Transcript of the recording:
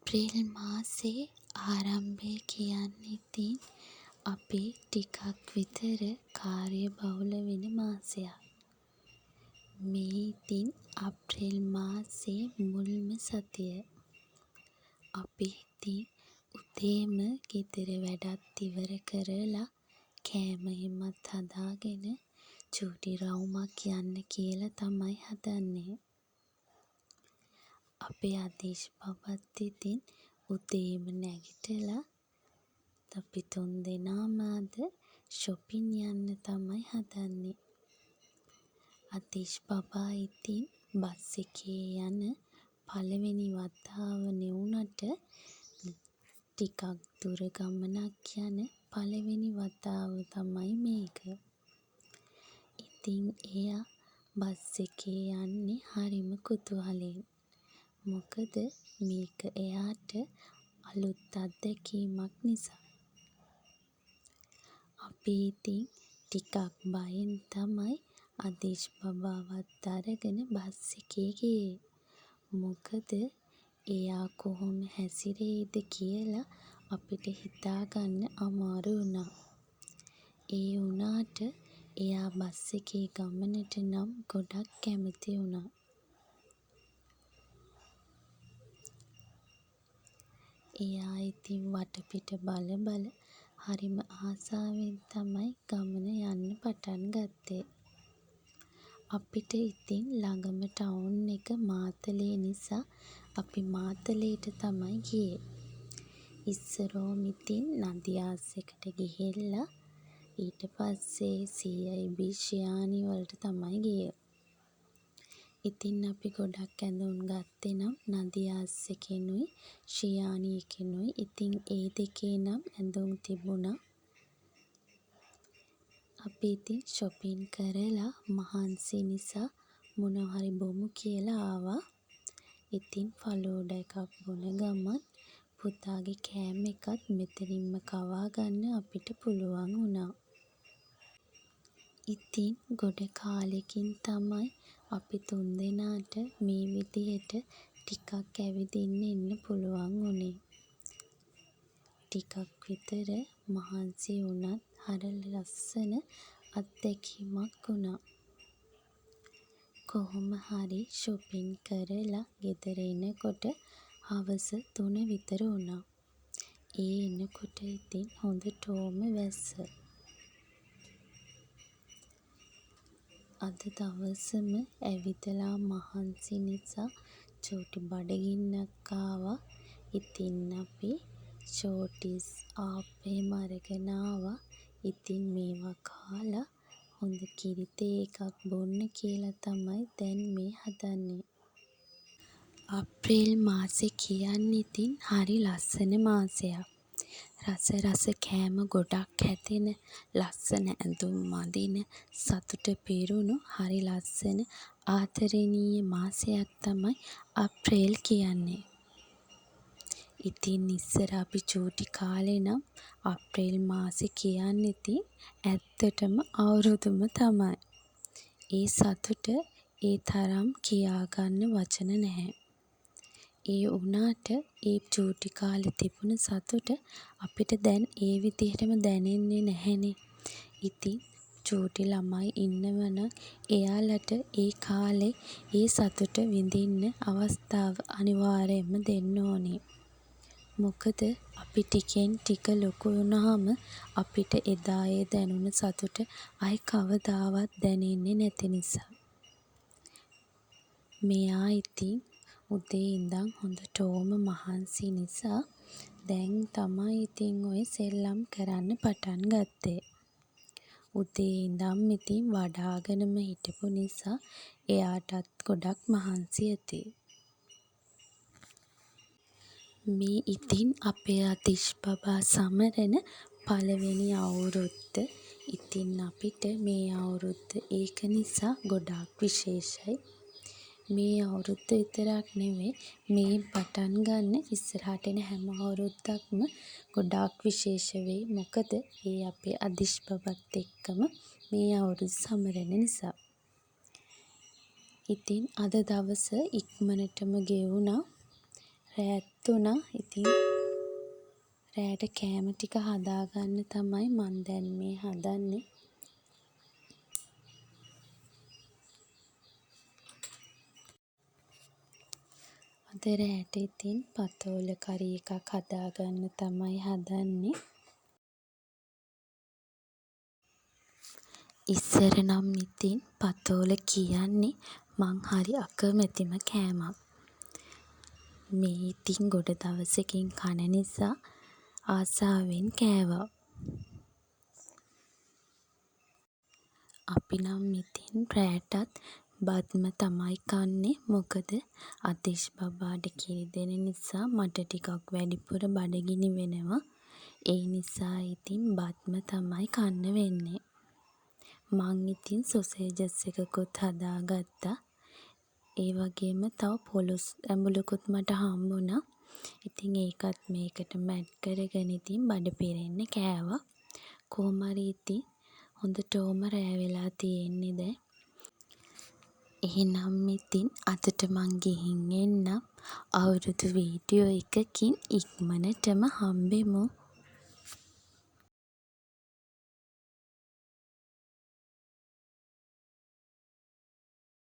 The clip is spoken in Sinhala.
අප්‍රේල් මාසේ ආරම්භය කියන්නේ ඉතින් අපි ටිකක් විතර කාර්යබහුල වෙන මාසයක්. මේ ඉතින් අප්‍රේල් මාසේ මුල්ම සතිය. අපි ඉතින් උදේම ගෙදර වැඩත් ඉවර කරලා කෑම එහෙමත් හදාගෙන චූටි රවුමක් යන්න කියලා තමයි හදන්නේ. අපේ අදීශ් බබත් ඉතින් උදේම නැගිටලා අපි 3 දෙනාම අද shopping යන්න තමයි හදන්නේ. අදීශ් බබා ඉතින් බස් එකේ යන පළවෙනි වතාව නෙවුනට ටිකක් දුර ගමනක් යන පළවෙනි වතාව තමයි මේක. ඉතින් එයා බස් එකේ යන්නේ හරිම කුතුහලයෙන්. මොකද මේක එයාට අලුත් අත්දැකීමක් නිසා. අපි ඉතින් ටිකක් බයෙන් තමයි අදීශ් බබාවත් අරගෙන බස් එකේ ගියේ. මොකද එයා කොහොම හැසිරෙයිද කියලා අපිට හිතාගන්න අමාරු වුණා. ඒ වුණාට එයා බස් එකේ ගමනට නම් ගොඩක් කැමති වුණා. එයා ඉතින් වටපිට බල හරිම ආසාවෙන් තමයි ගමන යන්න පටන් ගත්තේ. අපිට ඉතින් ළඟම ටවුන් එක මාතලේ නිසා අපි මාතලේට තමයි ගියේ. ඉස්සරෝම ඉතින් නදියාස් එකට ගිහිල්ලා ඊට පස්සේ CIB ශියානි වලට තමයි ගියේ. ඉතින් අපි ගොඩක් ඇඳුම් ගත්තේ නම් නදියාස් එකෙනුයි ශියානි එකෙනුයි. ඉතින් ඒ දෙකේ නම් ඇඳුම් තිබුණා. අපි ඉතින් shopping කරලා මහන්සි නිසා මොනවා හරි බොමු කියලා ආවා. ඉතින් ෆලූඩා එකක් බොන ගමන් පුතාගේ කෑම එකත් මෙතනින්ම කවා ගන්න අපිට පුළුවන් වුණා. ඉතින් ගොඩ කාලෙකින් තමයි අපි 3 දෙනාට මේ විදිහට ටිකක් ඇවිදින්න එන්න පුළුවන් වුණේ. ටිකක් විතර මහන්සි වුණත් හර ලස්සන අත්දැකීමක් වුණා. කොහොම හරි shopping කරලා ගෙදර එනකොට හවස 3 විතර වුණා. ඒ එනකොට ඉතින් හොඳටම වැස්ස. අද දවසම ඇවිදලා මහන්සි නිසා චූටි බඩගින්නක් ආවා. ඉතින් අපි ෂෝටිස් ආප් එහෙම අරගෙන ආවා. ඉතින් මේවා කාලා හොඳ කිරි තේ එකක් බොන්න කියලා තමයි දැන් මේ හදන්නේ. අප්‍රේල් මාසේ කියන්නේ ඉතින් හරි ලස්සන මාසයක්. රස කෑම ගොඩක් හැදෙන, ලස්සන ඇඳුම් අඳින, සතුට පිරුණු හරි ලස්සන ආදරණීය මාසයක් තමයි අප්‍රේල් කියන්නේ. ඉතින් ඉස්සර අපි චූටි කාලේ නම් අප්‍රේල් මාසේ කියන්නේ ඉතින් ඇත්තටම අවුරුදුම තමයි. ඒ සතුට ඒ තරම් කියාගන්න වචන නැහැ. ඒ වුණාට ඒ චූටි කාලේ තිබුණ සතුට අපිට දැන් ඒ විදිහටම දැනෙන්නේ නැහැනේ. ඉතින් චූටි ළමයි ඉන්නවනම් එයාලට ඒ කාලේ ඒ සතුට විඳින්න අවස්ථාව අනිවාර්යයෙන්ම දෙන්න ඕනේ. මොකද අපි ටිකෙන් ටික ලොකු වුණාම අපිට එදා ඒ දැනුණ සතුට ආයි කවදාවත් දැනෙන්නේ නැති නිසා. මෙයා ඉතින් උදේ ඉඳන් හොඳටම මහන්සි නිසා දැන් තමයි ඉතින් ඔය සෙල්ලම් කරන්න පටන් ගත්තේ. උදේ ඉඳන් ඉතින් වඩාගෙනම හිටපු නිසා එයාටත් ගොඩක් මහන්සි ඇති. මේ ඉතින් අපේ අදීශ් බබා සමරන පළවෙනි අවුරුද්ද. ඉතින් අපිට මේ අවුරුද්ද ඒක නිසා ගොඩාක් විශේෂයි. මේ අවුරුද්ද විතරක් නෙවෙයි මේ පටන් ගන්න ඉස්සරහට එන හැම අවුරුද්දක්ම ගොඩාක් විශේෂ වෙයි. මොකද ඒ අපේ අදීශ් බබත් එක්කම මේ අවුරුද්ද සමරන නිසා. ඉතින් අද දවස ඉක්මනටම ගෙවුණා. රෑත් වුණා. ඉතින් රෑට කෑම ටික හදාගන්න තමයි මං දැන් මේ හදන්නේ. අද රෑට ඉතින් පතෝල කරි එකක් හදාගන්න තමයි හදන්නේ. ඉස්සර නම් ඉතින් පතෝල කියන්නේ මං හරි අකමැතිම කෑමක්. මේ ඉතින් ගොඩ දවසකින් කන නිසා ආසාවෙන් කෑවා. අපි නම් ඉතින් රෑටත් බත්ම තමයි කන්නේ. මොකද අතිෂ් බබාට කිරි දෙන නිසා මට ටිකක් වැඩිපුර බඩගිනි වෙනවා. ඒ නිසා ඉතින් බත්ම තමයි කන්න වෙන්නේ. මං ඉතින් සොසේජස් එකකුත් හදාගත්තා. ඒ වගේම තව පොලොස් ඇඹුලකුත් මට හම්බුණා. ඉතින් ඒකත් මේකට මැඩ් කරගෙන ඉතින් බඩ පිරෙන්න කෑවා. කොහොම හරි ඉතින් හොඳටම රෑ වෙලා තියෙන්නේ දැන්. එහෙනම් ඉතින් අදට මං ගිහින් එන්නම්. අවුරුදු වීඩියෝ එකකින් ඉක්මනටම හම්බෙමු.